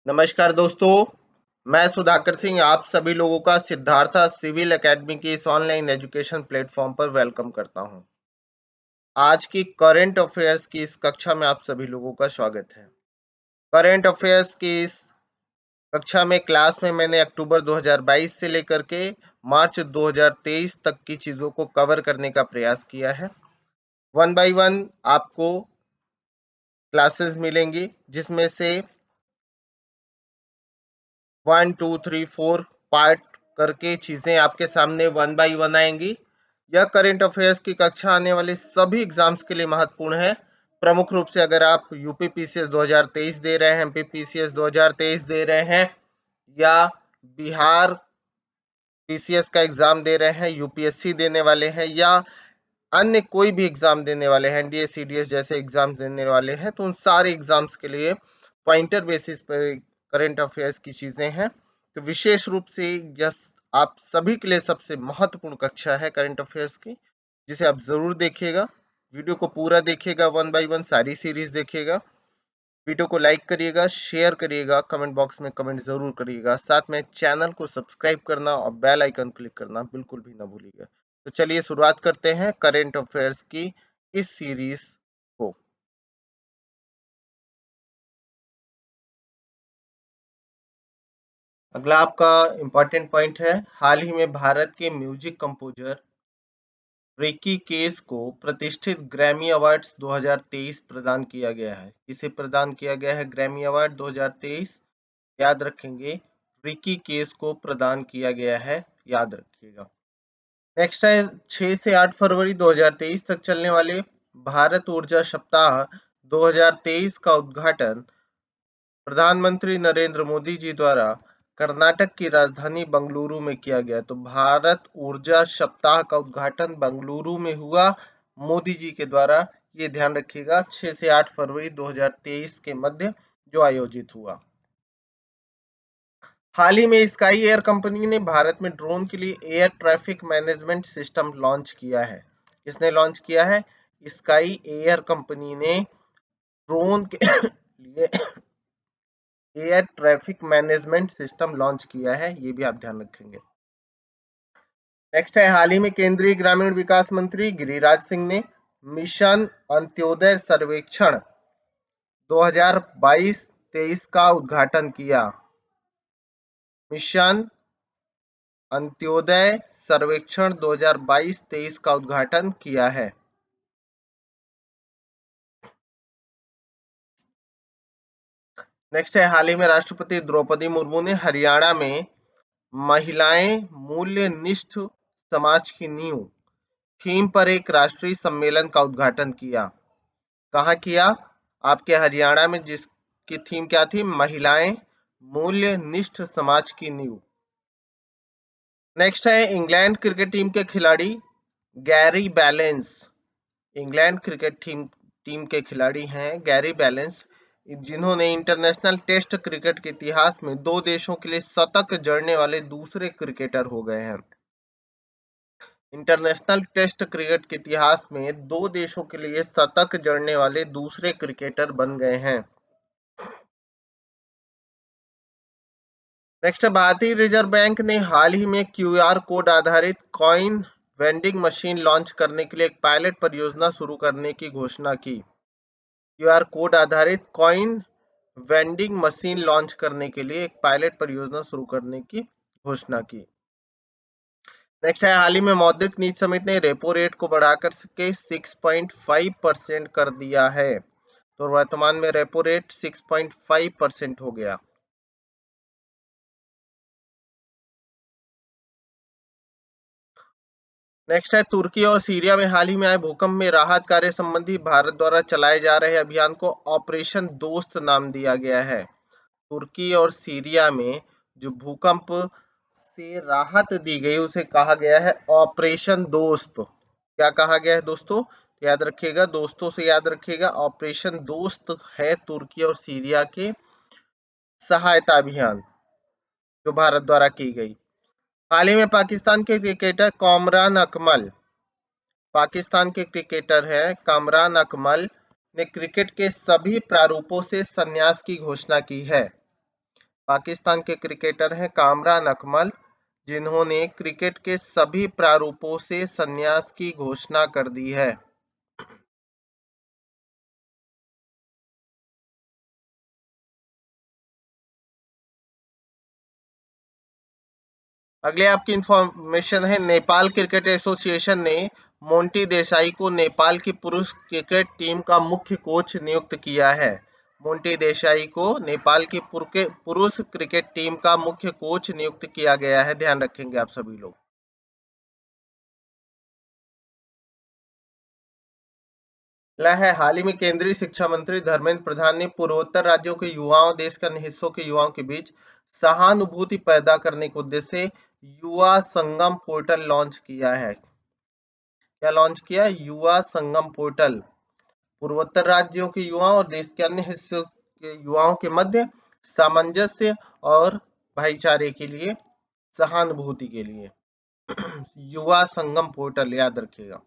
नमस्कार दोस्तों, मैं सुधाकर सिंह आप सभी लोगों का सिद्धार्था सिविल एकेडमी की इस ऑनलाइन एजुकेशन प्लेटफॉर्म पर वेलकम करता हूं। आज की करंट अफेयर्स की इस कक्षा में आप सभी लोगों का स्वागत है। करंट अफेयर्स की इस कक्षा में क्लास में मैंने अक्टूबर 2022 से लेकर के मार्च 2023 तक की चीज़ों को कवर करने का प्रयास किया है। वन बाय वन आपको क्लासेस मिलेंगी, जिसमें से 1, 2, 3, 4 पार्ट करके चीजें आपके सामने वन बाय वन आएंगी। यह करंट अफेयर्स की कक्षा आने वाले सभी एग्जाम्स के लिए महत्वपूर्ण है। प्रमुख रूप से अगर आप यूपी पीसीएस 2023 दे रहे हैं, एमपी पीसीएस 2023 दे रहे हैं, या बिहार पीसीएस का एग्जाम दे रहे हैं, यूपीएससी देने वाले हैं, या अन्य कोई भी एग्जाम देने वाले हैं, एनडीए सीडीएस जैसे एग्जाम देने वाले हैं, तो उन सारे एग्जाम्स के लिए पॉइंटर बेसिस पर करंट अफेयर्स की चीजें हैं। तो विशेष रूप से यस आप सभी के लिए सबसे महत्वपूर्ण कक्षा है करंट अफेयर्स की, जिसे आप जरूर देखिएगा। वीडियो को पूरा देखिएगा, वन बाय वन सारी सीरीज देखिएगा। वीडियो को लाइक करिएगा, शेयर करिएगा, कमेंट बॉक्स में कमेंट जरूर करिएगा। साथ में चैनल को सब्सक्राइब करना और बेल आइकन क्लिक करना बिल्कुल भी ना भूलिएगा। तो चलिए शुरुआत करते हैं करंट अफेयर्स की इस सीरीज को। अगला आपका इंपॉर्टेंट पॉइंट है, हाल ही में भारत के म्यूजिक कंपोजर रिकी केस को प्रतिष्ठित ग्रैमी अवार्ड्स 2023 प्रदान किया गया है। इसे प्रदान किया गया है ग्रैमी अवार्ड 2023, याद रखेंगे, रिकी केस को प्रदान किया गया है, याद रखिएगा। नेक्स्ट है 6 से 8 फरवरी 2023 तक चलने वाले भारत ऊर्जा सप्ताह 2023 का उद्घाटन प्रधानमंत्री नरेंद्र मोदी जी द्वारा कर्नाटक की राजधानी बंगलुरु में किया गया। तो भारत ऊर्जा सप्ताह का उद्घाटन बंगलुरु में हुआ मोदी जी के द्वारा। ये ध्यान रखिएगा, 6 से 8 फरवरी 2023 के मध्य जो आयोजित हुआ। हाल ही में स्काई एयर कंपनी ने भारत में ड्रोन के लिए air traffic management system launch किया है। किसने लॉन्च किया है? स्काई एयर कंपनी ने ड्रोन के लिए air traffic management system launch किया है, ये भी आप ध्यान रखेंगे। नेक्स्ट है, हाल ही में केंद्रीय ग्रामीण विकास मंत्री गिरिराज सिंह ने मिशन अंत्योदय सर्वेक्षण 2022-23 का उद्घाटन किया। मिशन अंत्योदय सर्वेक्षण 2022-23 का उद्घाटन किया है। नेक्स्ट है, हाल ही में राष्ट्रपति द्रौपदी मुर्मू ने हरियाणा में महिलाएं मूल्यनिष्ठ समाज की नींव थीम पर एक राष्ट्रीय सम्मेलन का उद्घाटन किया। कहाँ किया? आपके हरियाणा में, जिसकी थीम क्या थी? महिलाएं मूल्यनिष्ठ समाज की नींव। नेक्स्ट है, इंग्लैंड क्रिकेट टीम के खिलाड़ी Gary balance, England cricket team के खिलाड़ी हैं गैरी बैलेंस, जिन्होंने इंटरनेशनल टेस्ट क्रिकेट के इतिहास में 2 देशों के लिए शतक जड़ने वाले दूसरे क्रिकेटर हो गए हैं। इंटरनेशनल टेस्ट क्रिकेट के इतिहास में 2 देशों के लिए शतक जड़ने वाले दूसरे क्रिकेटर बन गए हैं। नेक्स्ट, भारतीय रिजर्व बैंक ने हाल ही में क्यूआर कोड आधारित कॉइन वेंडिंग मशीन लॉन्च करने के लिए एक पायलट परियोजना शुरू करने की घोषणा की। क्यूआर कोड आधारित कॉइन वेंडिंग मशीन लॉन्च करने के लिए एक पायलट परियोजना शुरू करने की घोषणा की। नेक्स्ट है, हाल ही में मौद्रिक नीति समिति ने रेपो रेट को बढ़ाकर के 6.5% कर दिया है। तो वर्तमान में रेपो रेट 6.5% हो गया। नेक्स्ट है, तुर्की और सीरिया में हाल ही में आए भूकंप में राहत कार्य संबंधी भारत द्वारा चलाए जा रहे अभियान को ऑपरेशन दोस्त नाम दिया गया है। तुर्की और सीरिया में जो भूकंप से राहत दी गई उसे कहा गया है ऑपरेशन दोस्त। क्या कहा गया है दोस्तों? याद रखिएगा, दोस्तों से याद रखिएगा, ऑपरेशन दोस्त है तुर्की और सीरिया के सहायता अभियान जो भारत द्वारा की गई। हाल ही में पाकिस्तान के क्रिकेटर कामरान अकमल, पाकिस्तान के क्रिकेटर हैं कामरान अकमल ने क्रिकेट के सभी प्रारूपों से संन्यास की घोषणा की है। पाकिस्तान के क्रिकेटर हैं कामरान अकमल, जिन्होंने क्रिकेट के सभी प्रारूपों से संन्यास की घोषणा कर दी है। अगले आपकी इंफॉर्मेशन है, नेपाल क्रिकेट एसोसिएशन ने मोंटी देसाई को नेपाल की पुरुष क्रिकेट टीम का मुख्य कोच नियुक्त किया है। मोंटी देसाई को नेपाल की पुरुष क्रिकेट टीम का मुख्य कोच नियुक्त किया गया है, ध्यान रखेंगे आप सभी लोग। अगला है, हाल ही में केंद्रीय शिक्षा मंत्री धर्मेंद्र प्रधान ने पूर्वोत्तर राज्यों के युवाओं, देश के अन्य हिस्सों के युवाओं के बीच सहानुभूति पैदा करने के उद्देश्य से युवा संगम पोर्टल लॉन्च किया है। क्या लॉन्च किया? युवा संगम पोर्टल। पूर्वोत्तर राज्यों के युवाओं और देश के अन्य हिस्सों के युवाओं के मध्य सामंजस्य और भाईचारे के लिए, सहानुभूति के लिए युवा संगम पोर्टल, याद रखिएगा।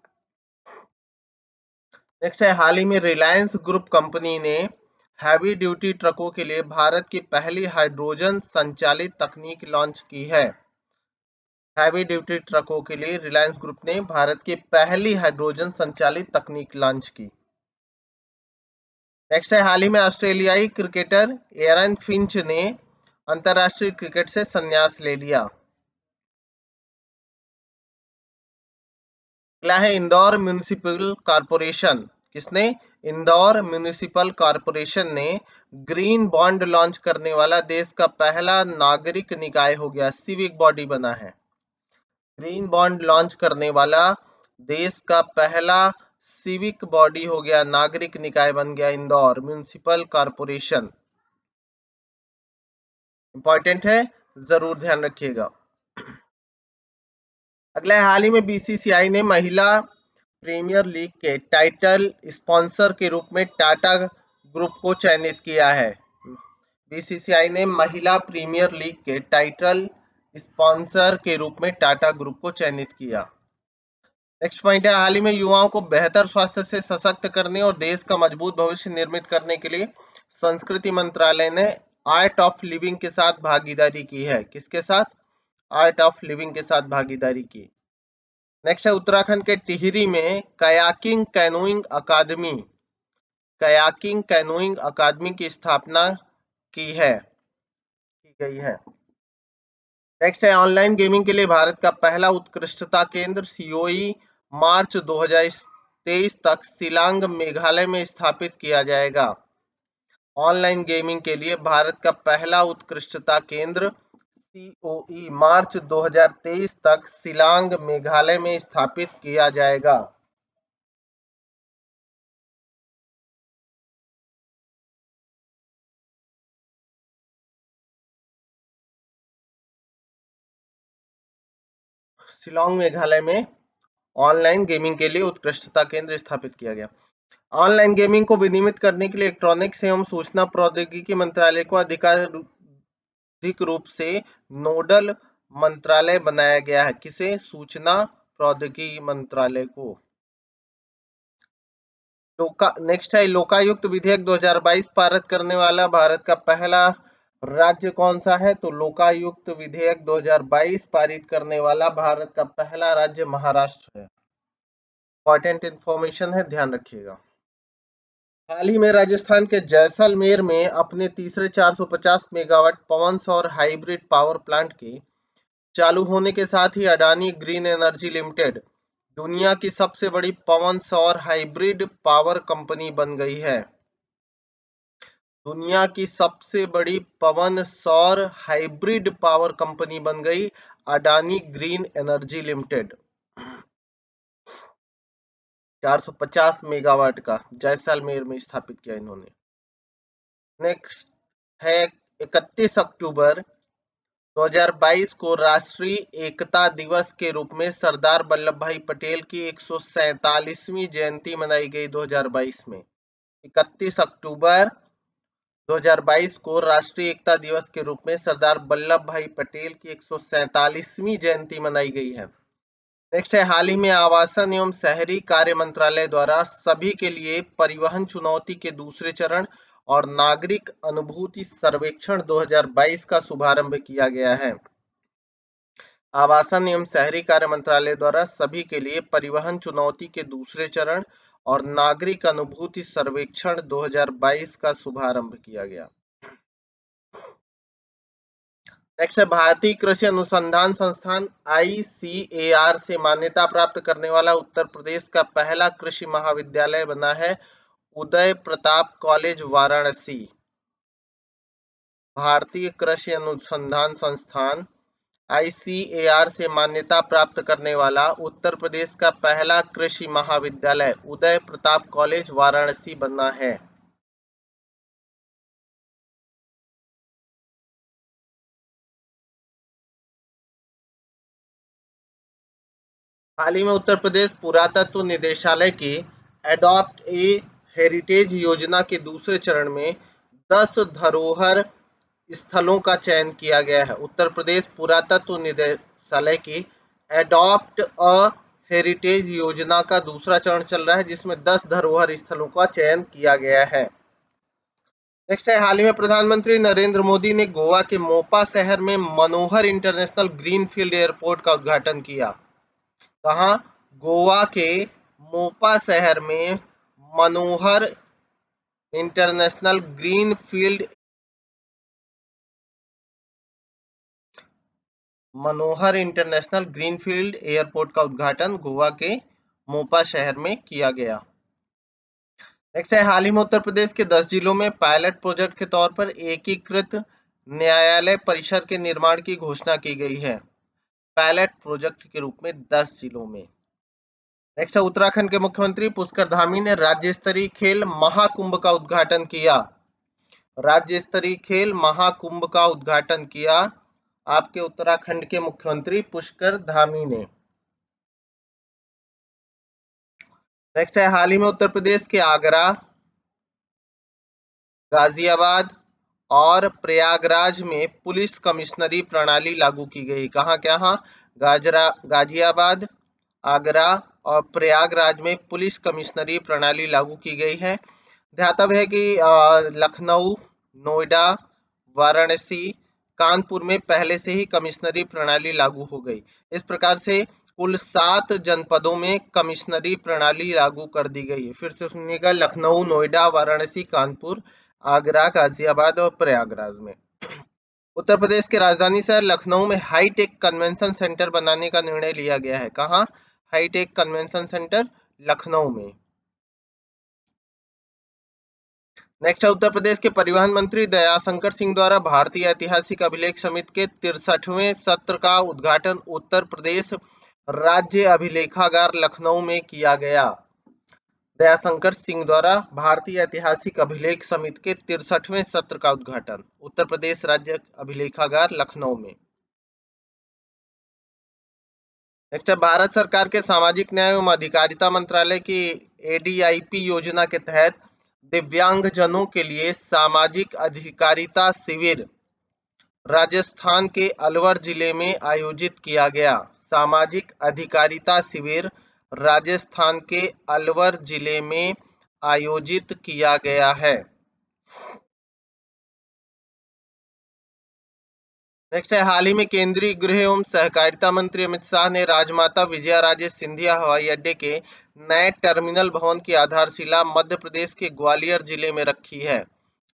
नेक्स्ट है, हाल ही में रिलायंस ग्रुप कंपनी ने हैवी ड्यूटी ट्रकों के लिए भारत की पहली हाइड्रोजन संचालित तकनीक लॉन्च की है। हैवी ड्यूटी ट्रकों के लिए रिलायंस ग्रुप ने भारत की पहली हाइड्रोजन संचालित तकनीक लॉन्च की। नेक्स्ट है, हाल ही में ऑस्ट्रेलियाई क्रिकेटर एरन फिंच ने अंतरराष्ट्रीय क्रिकेट से संन्यास ले लिया। अगला है, इंदौर म्युनिसिपल कॉर्पोरेशन। किसने? इंदौर म्युनिसिपल कॉर्पोरेशन ने ग्रीन बॉन्ड लॉन्च करने वाला देश का पहला नागरिक निकाय हो गया, सिविक बॉडी बना है। ग्रीन बॉन्ड लॉन्च करने वाला देश का पहला सिविक बॉडी हो गया, नागरिक निकाय बन गया इंदौर म्युनिसिपल कॉर्पोरेशन। इंपॉर्टेंट है, जरूर ध्यान रखिएगा। अगला है, हाल ही में बीसीसीआई ने महिला प्रीमियर लीग के टाइटल स्पॉन्सर के रूप में टाटा ग्रुप को चयनित किया है। बीसीसीआई ने महिला प्रीमियर लीग के टाइटल स्पॉन्सर के रूप में टाटा ग्रुप को चयनित किया। नेक्स्ट पॉइंट है, हाल ही में युवाओं को बेहतर स्वास्थ्य से सशक्त करने और देश का मजबूत भविष्य निर्मित करने के लिए संस्कृति मंत्रालय ने आर्ट ऑफ लिविंग के साथ भागीदारी की है। किसके साथ? आर्ट ऑफ लिविंग के साथ भागीदारी की। नेक्स्ट है, उत्तराखंड के टिहरी में कयाकिंग कैनोइंग अकादमी की स्थापना की गई है। नेक्स्ट है, ऑनलाइन गेमिंग के लिए भारत का पहला उत्कृष्टता केंद्र सीओई मार्च 2023 तक शिलांग मेघालय में स्थापित किया जाएगा। ऑनलाइन गेमिंग के लिए भारत का पहला उत्कृष्टता केंद्र सीओई मार्च 2023 तक शिलांग मेघालय में स्थापित किया जाएगा। शिलांग मेघालय में ऑनलाइन गेमिंग के लिए उत्कृष्टता केंद्र स्थापित किया गया। ऑनलाइन गेमिंग को विनियमित करने के लिए इलेक्ट्रॉनिक्स एवं सूचना प्रौद्योगिकी मंत्रालय को आधिकारिक रूप से नोडल मंत्रालय बनाया गया है। किसे? सूचना प्रौद्योगिकी मंत्रालय को। नेक्स्ट है, लोकायुक्त विधेयक 2022 पारित करने वाला भारत का पहला राज्य कौन सा है? तो लोकायुक्त विधेयक 2022 पारित करने वाला भारत का पहला राज्य महाराष्ट्र है। इंपॉर्टेंट इंफॉर्मेशन है, ध्यान रखिएगा। हाल ही में राजस्थान के जैसलमेर में अपने तीसरे 450 मेगावाट पवन सौर हाइब्रिड पावर प्लांट के चालू होने के साथ ही अडानी ग्रीन एनर्जी लिमिटेड दुनिया की सबसे बड़ी पवन सौर हाइब्रिड पावर कंपनी बन गई है। दुनिया की सबसे बड़ी पवन सौर हाइब्रिड पावर कंपनी बन गई Adani green energy limited. 450 megawatt का जैसलमेर में स्थापित किया इन्होंने। नेक्स्ट है, 31 अक्टूबर 2022 को राष्ट्रीय एकता दिवस के रूप में सरदार वल्लभ भाई पटेल की 147वीं जयंती मनाई गई 2022 में। 31 अक्टूबर 2022 को राष्ट्रीय एकता दिवस के रूप में सरदार वल्लभ भाई पटेल की 147वीं जयंती मनाई गई है। नेक्स्ट है, हाल ही में आवासन एवं शहरी कार्य मंत्रालय द्वारा सभी के लिए परिवहन चुनौती के दूसरे चरण और नागरिक अनुभूति सर्वेक्षण 2022 का शुभारंभ किया गया है। आवासन एवं शहरी कार्य मंत्रालय द्वारा सभी के लिए परिवहन चुनौती के दूसरे चरण और नागरिक अनुभूति सर्वेक्षण 2022 का शुभारंभ किया गया। नेक्स्ट है भारतीय कृषि अनुसंधान संस्थान ICAR से मान्यता प्राप्त करने वाला उत्तर प्रदेश का पहला कृषि महाविद्यालय बना है उदय प्रताप कॉलेज वाराणसी। भारतीय कृषि अनुसंधान संस्थान ICAR से मान्यता प्राप्त करने वाला उत्तर प्रदेश का पहला कृषि महाविद्यालय उदय प्रताप कॉलेज वाराणसी बना है। हाल ही में उत्तर प्रदेश पुरातत्व निदेशालय की एडॉप्ट ए हेरिटेज योजना के दूसरे चरण में 10 धरोहर स्थलों का चयन किया गया है। उत्तर प्रदेश पुरातत्व निदेशालय की एडॉप्ट अ हेरिटेज योजना का दूसरा चरण चल रहा है जिसमें 10 धरोहर स्थलों का चयन किया गया है। नेक्स्ट है हाल ही में प्रधानमंत्री नरेंद्र मोदी ने गोवा के मोपा शहर में मनोहर इंटरनेशनल ग्रीनफील्ड एयरपोर्ट का उद्घाटन किया। कहाँ? गोवा के मोपा शहर में मनोहर इंटरनेशनल ग्रीनफील्ड एयरपोर्ट का उद्घाटन गोवा के मोपा शहर में किया गया। नेक्स्ट है हाल ही में उत्तर प्रदेश के 10 जिलों में पायलट प्रोजेक्ट के तौर पर एकीकृत न्यायालय परिसर के निर्माण की घोषणा की गई है। पायलट प्रोजेक्ट के रूप में 10 जिलों में। नेक्स्ट है उत्तराखंड के मुख्यमंत्री पुष्कर धामी ने राज्य स्तरीय खेल महाकुंभ का उद्घाटन किया। राज्य स्तरीय खेल महाकुंभ का उद्घाटन किया आपके उत्तराखंड के मुख्यमंत्री पुष्कर धामी ने। नेक्स्ट है हाल ही में उत्तर प्रदेश के आगरा, गाजियाबाद और प्रयागराज में पुलिस कमिश्नरी प्रणाली लागू की गई। कहाँ कहाँ? गाजियाबाद, आगरा और प्रयागराज में पुलिस कमिश्नरी प्रणाली लागू की गई है। ध्यातव्य है कि लखनऊ, नोएडा, वाराणसी, कानपुर में पहले से ही कमिश्नरी प्रणाली लागू हो गई। इस प्रकार से कुल 7 जनपदों में कमिश्नरी प्रणाली लागू कर दी गई है। फिर से सुनिएगा, लखनऊ, नोएडा, वाराणसी, कानपुर, आगरा, गाजियाबाद और प्रयागराज में। उत्तर प्रदेश के राजधानी शहर लखनऊ में हाईटेक कन्वेंशन सेंटर बनाने का निर्णय लिया गया है। कहाँ? हाईटेक कन्वेंशन सेंटर लखनऊ में। नेक्स्ट है उत्तर प्रदेश के परिवहन मंत्री दयाशंकर सिंह द्वारा भारतीय ऐतिहासिक अभिलेख समिति के 63वें सत्र का उद्घाटन उत्तर प्रदेश राज्य अभिलेखागार लखनऊ में किया गया। दयाशंकर सिंह द्वारा भारतीय ऐतिहासिक अभिलेख समिति के 63वें सत्र का उद्घाटन उत्तर प्रदेश राज्य अभिलेखागार लखनऊ में। नेक्स्ट है भारत सरकार के सामाजिक न्याय एवं अधिकारिता मंत्रालय की ADIP योजना के तहत दिव्यांगजनों के लिए सामाजिक अधिकारिता शिविर राजस्थान के अलवर जिले में आयोजित किया गया। सामाजिक अधिकारिता शिविर राजस्थान के अलवर जिले में आयोजित किया गया है। नेक्स्ट है हाल ही में केंद्रीय गृह एवं सहकारिता मंत्री अमित शाह ने राजमाता विजयाराजे सिंधिया हवाई अड्डे के नए टर्मिनल भवन की आधारशिला मध्य प्रदेश के ग्वालियर जिले में रखी है।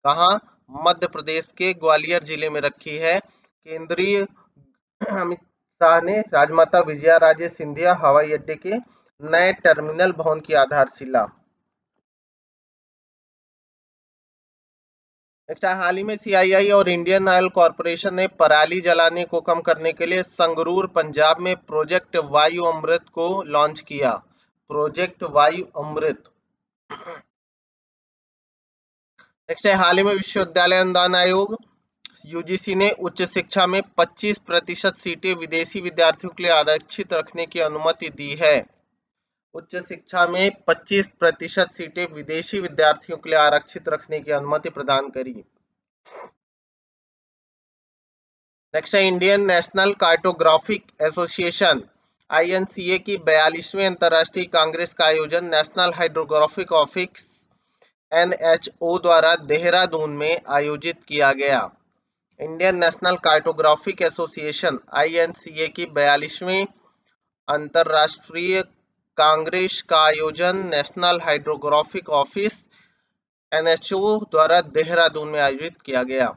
कहाँ? मध्य प्रदेश के ग्वालियर जिले में रखी है। केंद्रीय अमित शाह ने राजमाता विजयाराजे सिंधिया हवाई अड्डे के नए टर्मिनल भवन की आधारशिला। हाल ही में CII और इंडियन ऑयल कॉरपोरेशन ने पराली जलाने को कम करने के लिए संगरूर पंजाब में प्रोजेक्ट वायु अमृत को लॉन्च किया। प्रोजेक्ट वायु अमृत। नेक्स्ट है हाल ही में विश्वविद्यालय अनुदान आयोग UGC ने उच्च शिक्षा में 25% सीटें विदेशी विद्यार्थियों के लिए आरक्षित रखने की अनुमति दी है। उच्च शिक्षा में 25% सीटें विदेशी विद्यार्थियों के लिए आरक्षित रखने की अनुमति प्रदान करी। नेक्स्ट है Indian national cartographic association INCA की 42वें अंतर्राष्ट्रीय कांग्रेस का आयोजन नेशनल हाइड्रोग्राफिक ऑफिस NHO द्वारा देहरादून में आयोजित किया गया। Indian national cartographic association INCA की 42वीं अंतरराष्ट्रीय कांग्रेस का आयोजन नेशनल हाइड्रोग्राफिक ऑफिस NHO द्वारा देहरादून में आयोजित किया गया।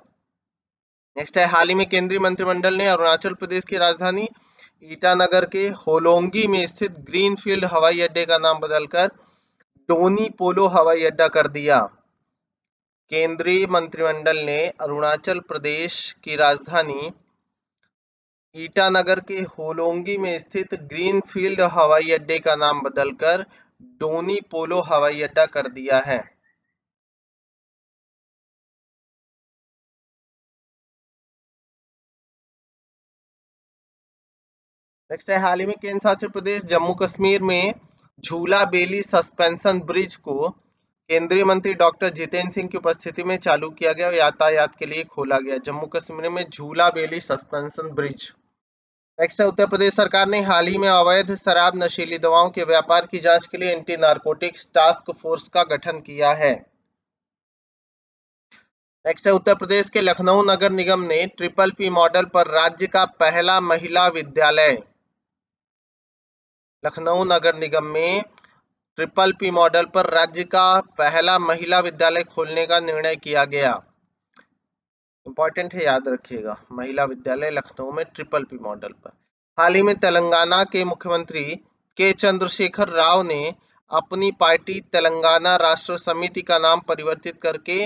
नेक्स्ट है, हाल ही में केंद्रीय मंत्रिमंडल ने अरुणाचल प्रदेश की राजधानी ईटानगर के होलोंगी में स्थित ग्रीनफील्ड हवाई अड्डे का नाम बदलकर डोनी पोलो हवाई अड्डा कर दिया। केंद्रीय मंत्रिमंडल ने अरुणाचल प्रदेश की राजधानी ईटानगर के होलोंगी में स्थित ग्रीनफील्ड हवाई अड्डे का नाम बदलकर डोनी पोलो हवाई अड्डा कर दिया है। नेक्स्ट है, हाल ही में केंद्र शासित प्रदेश जम्मू कश्मीर में झूला बेली सस्पेंशन ब्रिज को केंद्रीय मंत्री डॉक्टर जितेंद्र सिंह की उपस्थिति में चालू किया गया और यातायात के लिए खोला गया। जम्मू कश्मीर में झूला बेली सस्पेंशन ब्रिज। नेक्स्ट है, उत्तर प्रदेश सरकार ने हाल ही में अवैध शराब नशीली दवाओं के व्यापार की जांच के लिए एंटी नारकोटिक्स टास्क फोर्स का गठन किया है। नेक्स्ट है, उत्तर प्रदेश के लखनऊ नगर निगम ने PPP मॉडल पर राज्य का पहला महिला विद्यालय, लखनऊ नगर निगम में PPP मॉडल पर राज्य का पहला महिला विद्यालय खोलने का निर्णय किया गया। इंपॉर्टेंट है, याद रखिएगा, महिला विद्यालय लखनऊ में PPP मॉडल पर। हाल ही में तेलंगाना के मुख्यमंत्री के चंद्रशेखर राव ने अपनी पार्टी तेलंगाना राष्ट्र समिति का नाम परिवर्तित करके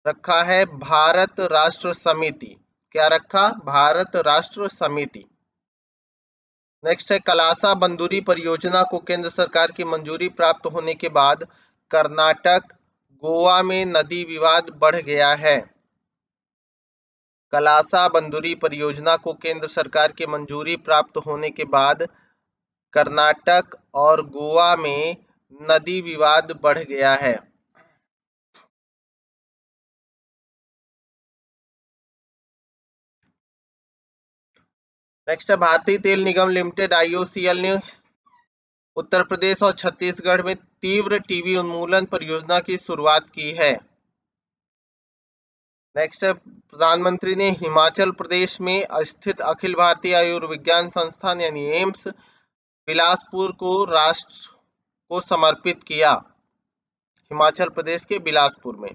रखा है भारत राष्ट्र समिति। क्या रखा? भारत राष्ट्र समिति। नेक्स्ट है, कलासा बंदूरी परियोजना को केंद्र सरकार की मंजूरी प्राप्त होने के बाद कर्नाटक गोवा में नदी विवाद बढ़ गया है। कलासा बंदूरी परियोजना को केंद्र सरकार की मंजूरी प्राप्त होने के बाद कर्नाटक और गोवा में नदी विवाद बढ़ गया है। नेक्स्ट है, भारतीय तेल निगम लिमिटेड IOCL ने उत्तर प्रदेश और छत्तीसगढ़ में तीव्र टीबी उन्मूलन परियोजना की शुरुआत की है। नेक्स्ट है, प्रधानमंत्री ने हिमाचल प्रदेश में स्थित अखिल भारतीय आयुर्विज्ञान संस्थान यानी एम्स बिलासपुर को राष्ट्र को समर्पित किया। हिमाचल प्रदेश के बिलासपुर में।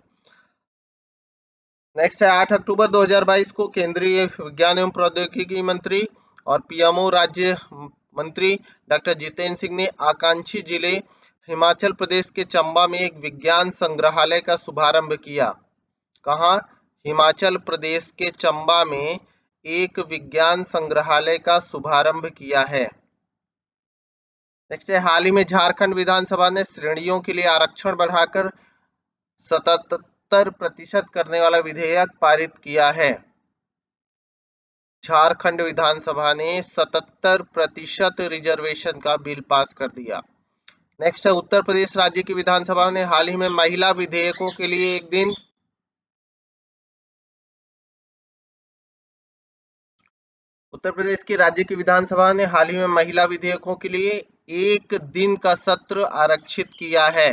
नेक्स्ट है, 8 अक्टूबर 2022 को केंद्रीय विज्ञान एवं प्रौद्योगिकी मंत्री और PMO राज्य मंत्री डॉक्टर जितेंद्र सिंह ने आकांक्षी जिले हिमाचल प्रदेश के चंबा में एक विज्ञान संग्रहालय का शुभारंभ किया। कहाँ? हिमाचल प्रदेश के चंबा में एक विज्ञान संग्रहालय का शुभारंभ किया है। नेक्स्ट है, हाल ही में झारखंड विधानसभा ने श्रेणियों के लिए आरक्षण बढ़ाकर 77% करने वाला विधेयक पारित किया है। झारखंड विधानसभा ने 77% रिजर्वेशन का बिल पास कर दिया। नेक्स्ट है, उत्तर प्रदेश राज्य की विधानसभा ने हाल ही में महिला विधेयकों के लिए एक दिन उत्तर प्रदेश की राज्य की विधानसभा ने हाल ही में महिला विधेयकों के लिए एक दिन का सत्र आरक्षित किया है।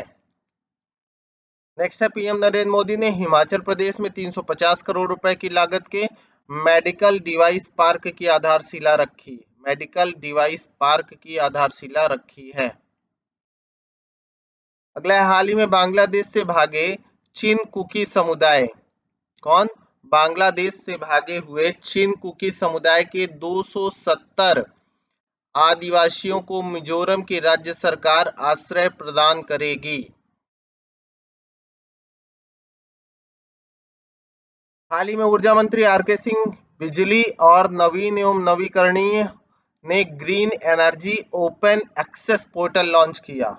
नेक्स्ट है, PM नरेंद्र मोदी ने हिमाचल प्रदेश में 350 करोड़ रुपए की लागत के मेडिकल डिवाइस पार्क की आधारशिला रखी। मेडिकल डिवाइस पार्क की आधारशिला रखी है। अगला है, हाल ही में बांग्लादेश से भागे चीन कुकी समुदाय। कौन? बांग्लादेश से भागे हुए चीन कुकी समुदाय के 270 आदिवासियों को मिजोरम की राज्य सरकार आश्रय प्रदान करेगी। हाल ही में ऊर्जा मंत्री RK सिंह बिजली और नवीन एवं नवीकरणीय ने green energy open access portal launch किया।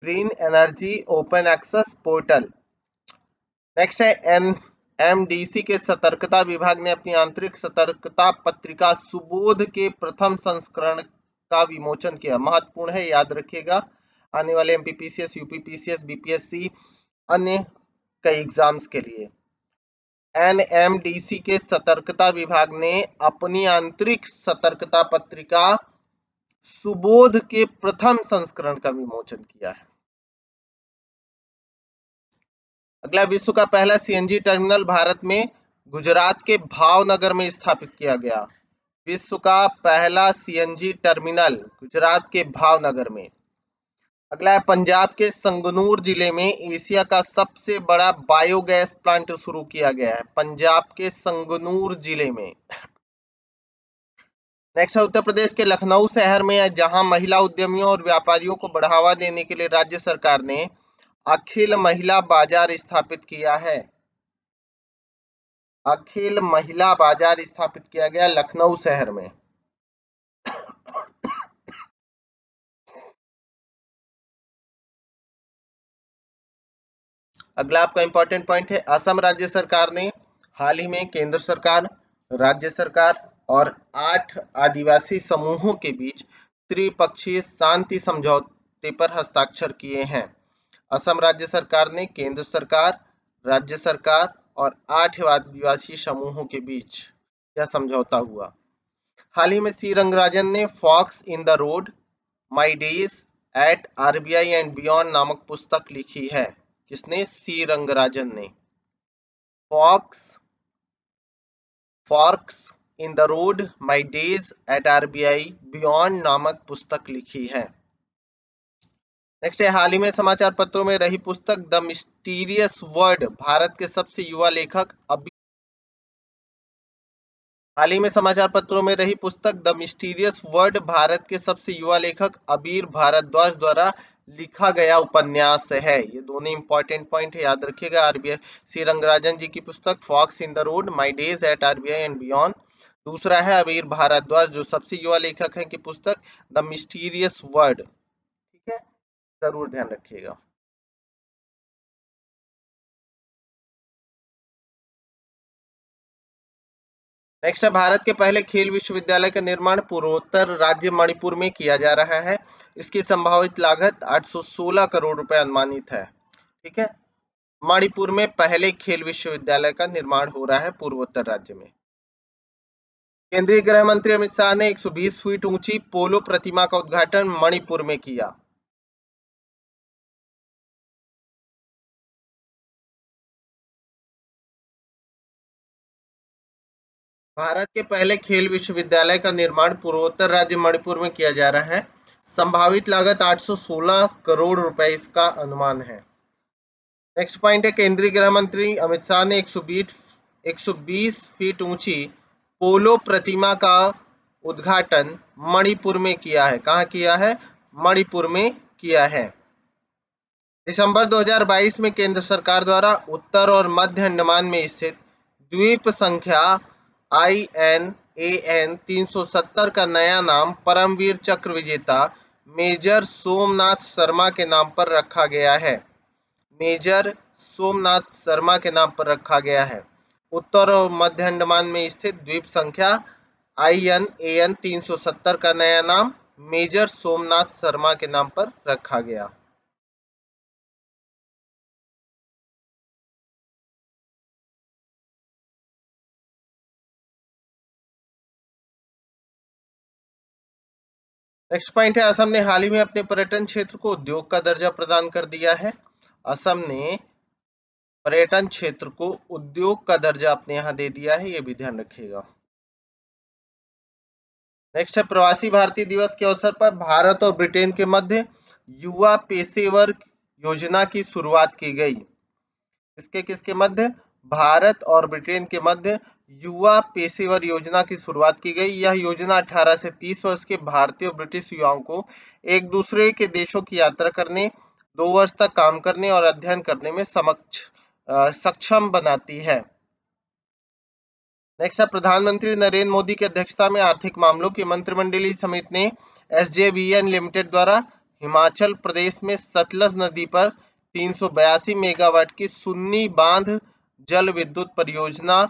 Green energy open access portal. Next है, NMDC के सतर्कता विभाग ने अपनी आंतरिक सतर्कता पत्रिका सुबोध के प्रथम संस्करण का विमोचन किया। महत्वपूर्ण है, याद रखिएगा, आने वाले MPPCS, UPPCS, BPSC अन्य कई एग्जाम्स के लिए। NMDC के सतर्कता विभाग ने अपनी आंतरिक सतर्कता पत्रिका सुबोध के प्रथम संस्करण का विमोचन किया है। अगला, विश्व का पहला सीएनजी टर्मिनल भारत में गुजरात के भावनगर में स्थापित किया गया। विश्व का पहला सीएनजी टर्मिनल गुजरात के भावनगर में। अगला है, पंजाब के संगनूर जिले में एशिया का सबसे बड़ा बायोगैस प्लांट शुरू किया गया है। पंजाब के संगनूर जिले में। नेक्स्ट है, उत्तर प्रदेश के लखनऊ शहर में, जहां महिला उद्यमियों और व्यापारियों को बढ़ावा देने के लिए राज्य सरकार ने अखिल महिला बाजार स्थापित किया है। अखिल महिला बाजार स्थापित किया गया लखनऊ शहर में। अगला आपका इंपॉर्टेंट पॉइंट है, असम राज्य सरकार ने हाल ही में केंद्र सरकार, राज्य सरकार और 8 आदिवासी समूहों के बीच त्रिपक्षीय शांति समझौते पर हस्ताक्षर किए हैं। असम राज्य सरकार ने केंद्र सरकार, राज्य सरकार और 8 आदिवासी समूहों के बीच यह समझौता हुआ। हाल ही में सी रंगराजन ने forks in the road, my days at RBI and beyond नामक पुस्तक लिखी है। किसने? सी रंगराजन ने। Forks in the road, my days at RBI beyond नामक पुस्तक लिखी है। नेक्स्ट है, हाल ही में समाचार पत्रों में रही पुस्तक द मिस्टीरियस वर्ड, भारत के सबसे युवा लेखक हाल ही में समाचार पत्रों में रही पुस्तक द मिस्टीरियस वर्ड भारत के सबसे युवा लेखक अबीर भारद्वाज द्वारा लिखा गया उपन्यास है। ये दोनों इंपॉर्टेंट पॉइंट है, याद रखिएगा। आरबीआई सी रंगराजन जी की पुस्तक forks in the road, my days at RBI and beyond. दूसरा है अबीर भारद्वाज जो सबसे युवा लेखक है, की पुस्तक द मिस्टीरियस वर्ड। ठीक है, जरूर ध्यान रखिएगा। नेक्स्ट है, भारत के पहले खेल विश्वविद्यालय का निर्माण पूर्वोत्तर राज्य मणिपुर में किया जा रहा है। इसकी संभावित लागत 816 करोड़ रुपए अनुमानित है। ठीक है, मणिपुर में पहले खेल विश्वविद्यालय का निर्माण हो रहा है पूर्वोत्तर राज्य में। केंद्रीय गृह मंत्री अमित शाह ने 120 फीट ऊंची पोलो प्रतिमा का उद्घाटन मणिपुर में किया। भारत के पहले खेल विश्वविद्यालय का निर्माण पूर्वोत्तर राज्य मणिपुर में किया जा रहा है। संभावित लागत 816 करोड़ रुपए इसका अनुमान है। नेक्स्ट पॉइंट है, केंद्रीय गृह मंत्री अमित शाह ने 120 फीट ऊंची पोलो प्रतिमा का उद्घाटन मणिपुर में किया है। कहाँ किया है? मणिपुर में किया है। दिसंबर 2022 में केंद्र सरकार द्वारा उत्तर और मध्य अंडमान में स्थित द्वीप संख्या INAN 370 का नया नाम परमवीर चक्र विजेता मेजर सोमनाथ शर्मा के नाम पर रखा गया है। मेजर सोमनाथ शर्मा के नाम पर रखा गया है। उत्तर और मध्य अंडमान में स्थित द्वीप संख्या INAN 370 का नया नाम मेजर सोमनाथ शर्मा के नाम पर रखा गया। नेक्स्ट पॉइंट है, असम ने हाल ही में अपने पर्यटन क्षेत्र को उद्योग का दर्जा प्रदान कर दिया है। असम ने पर्यटन क्षेत्र को उद्योग का दर्जा अपने यहाँ दे दिया है, ये भी ध्यान रखिएगा। नेक्स्ट है, प्रवासी भारतीय दिवस के अवसर पर भारत और ब्रिटेन के मध्य युवा पेशेवर योजना की शुरुआत की गई। किसके किसके मध्य? भारत और ब्रिटेन के मध्य युवा पेशेवर योजना की शुरुआत की गई। यह योजना 18 से 30 वर्ष के भारतीय और ब्रिटिश युवाओं को एक दूसरे के देशों की यात्रा करने, 2 वर्ष तक काम करने और अध्ययन करने में सक्षम बनाती है। नेक्स्ट है, प्रधानमंत्री नरेंद्र मोदी की अध्यक्षता में आर्थिक मामलों की मंत्रिमंडलीय समिति ने SJVN लिमिटेड द्वारा हिमाचल प्रदेश में सतलज नदी पर 382 मेगावाट की सुन्नी बांध जल विद्युत परियोजना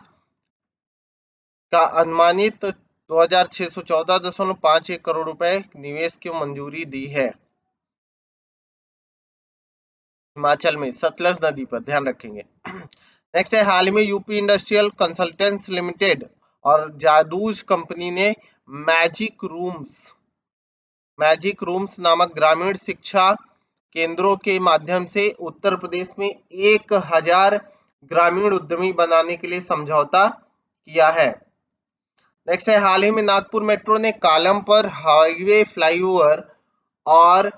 का अनुमानित 2614.51 करोड़ रुपए निवेश की मंजूरी दी है। हिमाचल में सतलज नदी पर, ध्यान रखेंगे। नेक्स्ट है, हाल में यूपी इंडस्ट्रियल कंसल्टेंट्स लिमिटेड और जादूज कंपनी ने मैजिक रूम्स नामक ग्रामीण शिक्षा केंद्रों के माध्यम से उत्तर प्रदेश में 1000 ग्रामीण उद्यमी बनाने के लिए समझौता किया है। नेक्स्ट है, हाल ही में नागपुर मेट्रो ने कालम पर हाईवे फ्लाईओवर और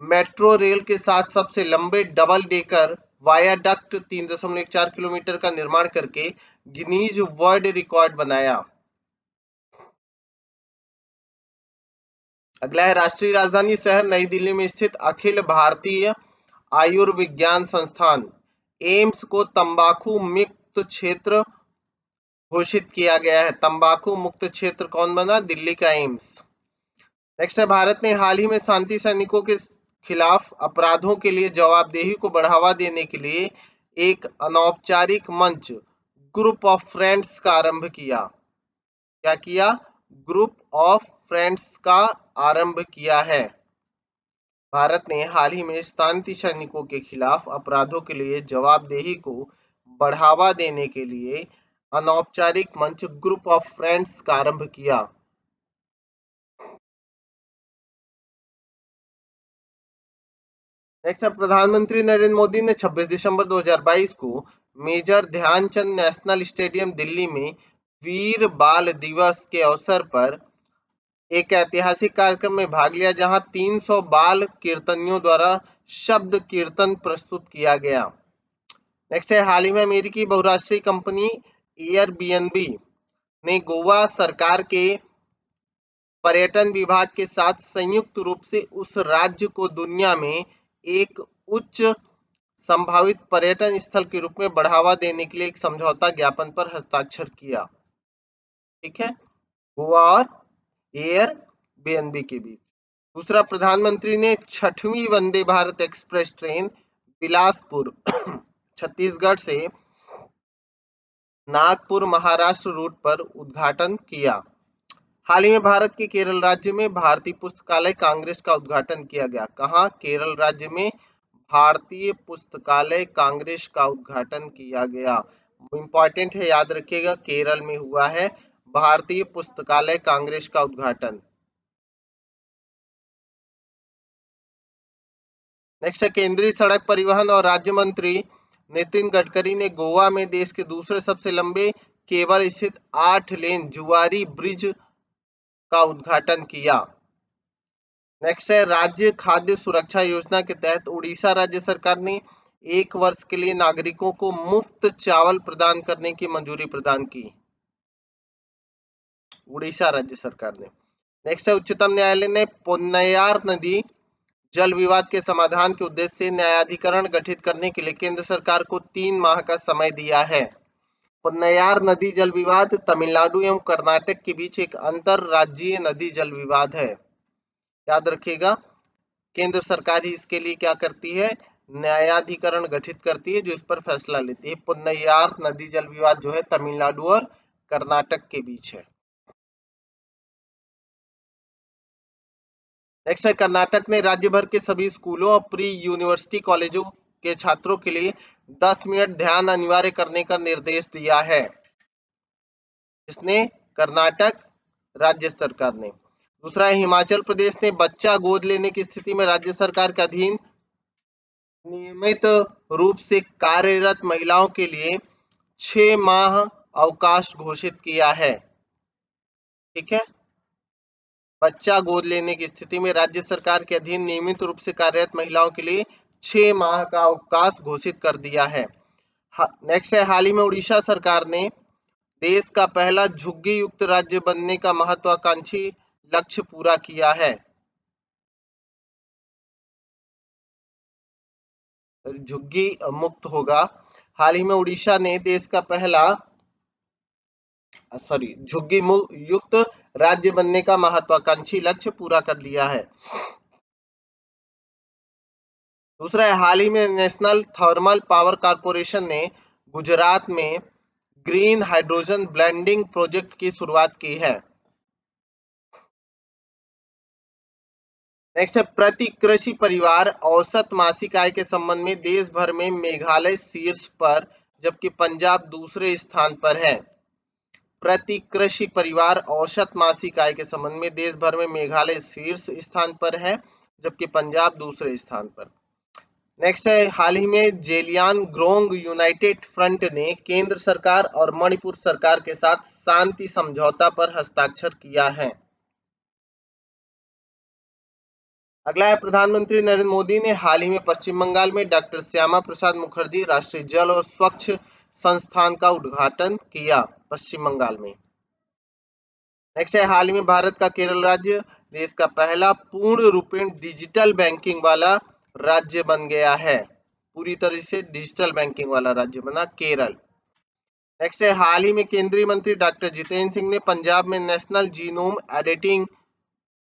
मेट्रो रेल के साथ सबसे लंबे डबल डेकर वायाडक्ट 3.14 किलोमीटर का निर्माण करके गिनीज वर्ल्ड रिकॉर्ड बनाया। अगला है, राष्ट्रीय राजधानी शहर नई दिल्ली में स्थित अखिल भारतीय आयुर्विज्ञान संस्थान एम्स को तंबाकू मुक्त क्षेत्र घोषित किया गया है। तंबाकू मुक्त क्षेत्र कौन बना? दिल्ली का एम्स। नेक्स्ट है, भारत ने हाल ही में शांति सैनिकों के खिलाफ अपराधों के लिए जवाबदेही को बढ़ावा देने के लिए एक अनौपचारिक मंच ग्रुप ऑफ फ्रेंड्स का आरंभ किया। क्या किया? ग्रुप ऑफ फ्रेंड्स का आरंभ किया है। भारत ने हाल ही में शांति सैनिकों के खिलाफ अपराधों के लिए जवाबदेही को बढ़ावा देने के लिए अनौपचारिक मंच ग्रुप ऑफ फ्रेंड्स का आरंभ किया। नेक्स्ट, प्रधानमंत्री नरेंद्र मोदी ने 26 दिसंबर 2022 को major Dhyan Chand national stadium Delhi में वीर बाल दिवस के अवसर पर एक ऐतिहासिक कार्यक्रम में भाग लिया, जहां 300 बाल कीर्तनियों द्वारा शब्द कीर्तन प्रस्तुत किया गया। नेक्स्ट है, हाल ही में अमेरिकी बहुराष्ट्रीय कंपनी एयरबीएनबी ने गोवा सरकार के पर्यटन विभाग के साथ संयुक्त रूप से उस राज्य को दुनिया में एक उच्च संभावित पर्यटन स्थल के रूप में बढ़ावा देने के लिए एक समझौता ज्ञापन पर हस्ताक्षर किया। ठीक है, गोवा और एयरबीएनबी के बीच। दूसरा, प्रधानमंत्री ने 6वीं वंदे भारत एक्सप्रेस ट्रेन बिलासपुर छत्तीसगढ़ से नागपुर महाराष्ट्र रूट पर उद्घाटन किया। हाल ही में भारत के केरल राज्य में भारतीय पुस्तकालय कांग्रेस का उद्घाटन किया गया। कहाँ? केरल राज्य में भारतीय पुस्तकालय कांग्रेस का उद्घाटन किया गया। इंपॉर्टेंट है, याद रखिएगा, केरल में हुआ है भारतीय पुस्तकालय कांग्रेस का उद्घाटन। नेक्स्ट है, केंद्रीय सड़क परिवहन और राज्य मंत्री नितिन गडकरी ने गोवा में देश के दूसरे सबसे लंबे केबल स्थित 8 लेन जुआरी ब्रिज का उद्घाटन किया। नेक्स्ट है, राज्य खाद्य सुरक्षा योजना के तहत उड़ीसा राज्य सरकार ने 1 वर्ष के लिए नागरिकों को मुफ्त चावल प्रदान करने की मंजूरी प्रदान की। उड़ीसा राज्य सरकार ने। नेक्स्ट है, उच्चतम न्यायालय ने पोन्नैयार नदी जल विवाद के समाधान के उद्देश्य से न्यायाधिकरण गठित करने के लिए केंद्र सरकार को 3 माह का समय दिया है। पोन्नैयार नदी जल विवाद तमिलनाडु एवं कर्नाटक के बीच एक अंतरराज्यीय नदी जल विवाद है। याद रखिएगा, केंद्र सरकार ही इसके लिए क्या करती है? न्यायाधिकरण गठित करती है जो इस पर फैसला लेती है। पोन्नैयार नदी जल विवाद जो है तमिलनाडु और कर्नाटक के बीच है। नेक्स्ट है, कर्नाटक ने राज्य भर के सभी स्कूलों और प्री यूनिवर्सिटी कॉलेजों के छात्रों के लिए 10 मिनट ध्यान अनिवार्य करने का निर्देश दिया है। इसने कर्नाटक राज्य सरकार ने। दूसरा है, हिमाचल प्रदेश ने बच्चा गोद लेने की स्थिति में राज्य सरकार के अधीन नियमित रूप से कार्यरत महिलाओं के लिए 6 माह अवकाश घोषित किया है। ठीक है, बच्चा गोद लेने की स्थिति में राज्य सरकार के अधीन नियमित रूप से कार्यरत महिलाओं के लिए 6 माह का अवकाश घोषित कर दिया है। नेक्स्ट है, हाल ही में उड़ीसा सरकार ने देश का पहला झुग्गी युक्त राज्य बनने का महत्वाकांक्षी लक्ष्य पूरा किया है। झुग्गी मुक्त होगा। हाल ही में उड़ीसा ने देश का पहला झुग्गी युक्त राज्य बनने का महत्वाकांक्षी लक्ष्य पूरा कर लिया है। दूसरा है, हाल ही में नेशनल थर्मल पावर कॉर्पोरेशन ने गुजरात में ग्रीन हाइड्रोजन ब्लेंडिंग प्रोजेक्ट की शुरुआत की है। नेक्स्ट है, प्रति कृषि परिवार औसत मासिक आय के संबंध में देश भर में मेघालय शीर्ष पर जबकि पंजाब दूसरे स्थान पर है। प्रति कृषि परिवार औसत मासिक आय के संबंध में देश भर में मेघालय शीर्ष स्थान पर है जबकि पंजाब दूसरे स्थान पर। नेक्स्ट है, हाल ही में जेलियान ग्रोंग यूनाइटेड फ्रंट ने केंद्र सरकार और मणिपुर सरकार के साथ शांति समझौता पर हस्ताक्षर किया है। अगला है, प्रधानमंत्री नरेंद्र मोदी ने हाल ही में पश्चिम बंगाल में डॉक्टर श्यामा प्रसाद मुखर्जी राष्ट्रीय जल और स्वच्छ संस्थान का उद्घाटन किया, पश्चिम बंगाल में। नेक्स्ट है, हाल ही में भारत का केरल राज्य देश का पहला पूर्ण रूपेण डिजिटल बैंकिंग वाला राज्य बन गया है। पूरी तरह से डिजिटल बैंकिंग वाला राज्य बना केरल। नेक्स्ट है, हाल ही में केंद्रीय मंत्री डॉक्टर जितेंद्र सिंह ने पंजाब में national genome editing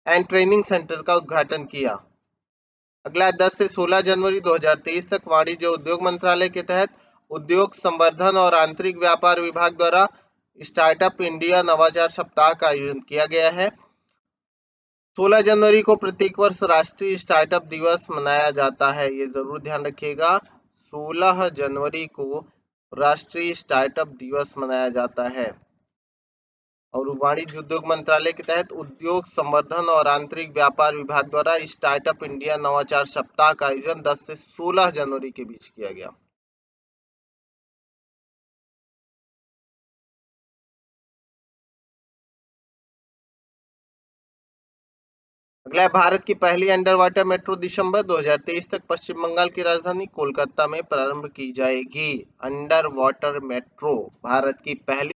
and training centre का उद्घाटन किया। अगला 10 से 16 जनवरी 2023 तक वाणिज्य उद्योग मंत्रालय के तहत उद्योग संवर्धन और आंतरिक व्यापार विभाग द्वारा स्टार्टअप इंडिया नवाचार सप्ताह का आयोजन किया गया है। 16 जनवरी को प्रत्येक वर्ष राष्ट्रीय स्टार्टअप दिवस मनाया जाता है, ये जरूर ध्यान रखिएगा। 16 जनवरी को राष्ट्रीय स्टार्टअप दिवस मनाया जाता है। और वाणिज्य उद्योग मंत्रालय के तहत उद्योग संवर्धन और आंतरिक व्यापार विभाग द्वारा स्टार्टअप इंडिया नवाचार सप्ताह का आयोजन 10 से 16 जनवरी के बीच किया गया। अगला है, भारत की पहली अंडर वाटर मेट्रो दिसंबर 2023 तक पश्चिम बंगाल की राजधानी कोलकाता में प्रारंभ की जाएगी। अंडर वाटर मेट्रो भारत की पहली